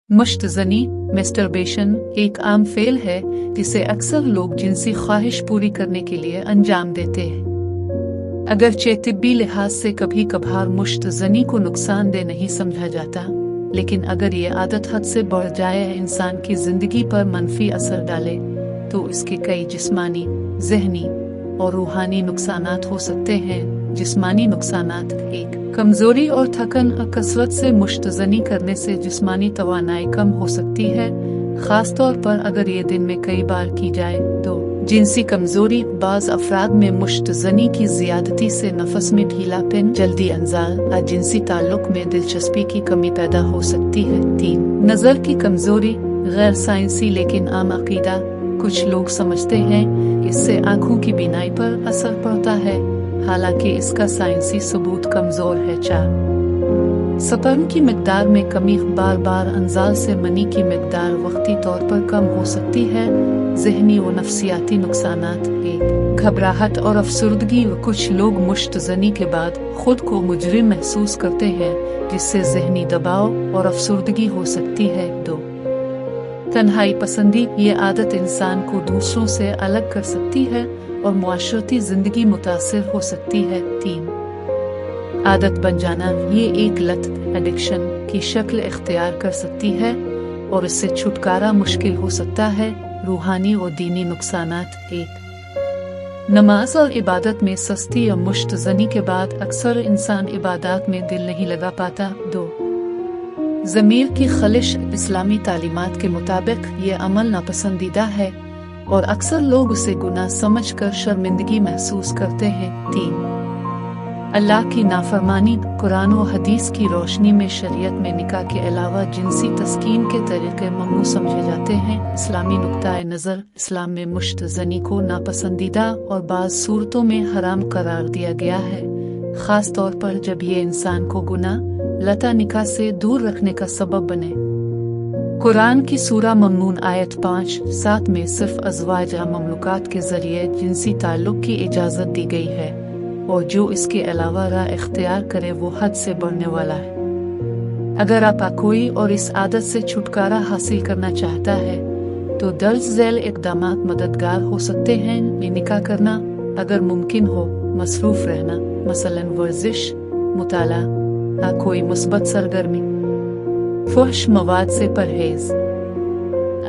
मुश्तज़नी masturbation एक आम fail है जिसे अक्सर लोग जिनसी ख्वाहिश पूरी करने के लिए अंजाम देते हैं। अगरचे तिब्बी लिहाज से कभी कभार मुश्तज़नी को नुकसानदेह नहीं समझा जाता, लेकिन अगर ये आदत हद से बढ़ जाए या इंसान की जिंदगी पर मनफी असर डाले तो इसके कई जिस्मानी, ज़हनी और रूहानी नुकसानात हो सकते हैं। जिस्मानी नुकसानात: एक, कमजोरी और थकन। कसरत से मुश्तज़नी करने से जिस्मानी तवानाई कम हो सकती है, खास तौर पर अगर ये दिन में कई बार की जाए। दो, जिनसी कमजोरी। बाज़ अफराद में मुश्तज़नी की ज़ियादती से नफस में ढीलापन, जल्दी अंजाल या जिनसी ताल्लुक में दिलचस्पी की कमी पैदा हो सकती है। तीन, नज़र की कमजोरी। गैर साइंसी लेकिन आम अकीदा, कुछ लोग समझते हैं इससे आँखों की बीनाई पर असर पड़ता है, हालांकि इसका साइंसी सबूत कमजोर है। चार, स्पर्म की मिकदार में कमी। बार बार अंजाल से मनी की मिकदार वक्ती तौर पर कम हो सकती है। ज़हनी व नफ्सियाती नुकसानात: एक, घबराहट और अफसुर्दगी। कुछ लोग मुश्तज़नी के बाद खुद को मुजरिम महसूस करते हैं, जिससे ज़हनी दबाव और अफसुर्दगी हो सकती है। दो, तन्हाई पसंदी। ये आदत इंसान को दूसरों से अलग कर सकती है और मुआशरती जिंदगी मुतासिर हो सकती है। तीन, आदत बन जाना। ये एक लत, एडिक्शन की शक्ल इख्तियार कर सकती है और इससे छुटकारा मुश्किल हो सकता है। रूहानी और दीनी नुकसानात: एक, नमाज और इबादत में सस्ती और मुश्तज़नी के बाद अक्सर इंसान इबादत में दिल नहीं लगा पाता। दो, ज़मीर की खलिश। इस्लामी तालीमात के मुताबिक ये अमल नापसंदीदा है और अक्सर लोग उसे गुनाह समझकर शर्मिंदगी महसूस करते हैं। तीन, अल्लाह की नाफरमानी। कुरान व हदीस की रोशनी में शरीयत में निकाह के अलावा जिनसी तस्कीन के तरीके ममनू समझे जाते हैं। इस्लामी नुक्ताए नज़र: इस्लाम में मुश्तज़नी को नापसंदीदा और बाज़ सूरतों में हराम करार दिया गया है, खास तौर पर जब ये इंसान को गुनाह लता निकाह से दूर रखने का सबब बने। कुरान की सूरा ममनून आयत 5-7 में सिर्फ अज़वाज या ममलूकात के जरिए जिनसी ताल्लुक की इजाज़त दी गई है और जो इसके अलावा राह इख्तियार करे वो हद से बढ़ने वाला है। अगर आप कोई और इस आदत से छुटकारा हासिल करना चाहता है तो दर्ज झैल इक़दामात मददगार हो सकते हैं। निकाह करना अगर मुमकिन हो, मसरूफ़ रहना, मसलन वर्जिश, मुताला या कोई मुस्बत सरगर्मी, फहश मवाद से परहेज,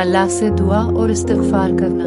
अल्लाह से दुआ और इस्तिग़फ़ार करना।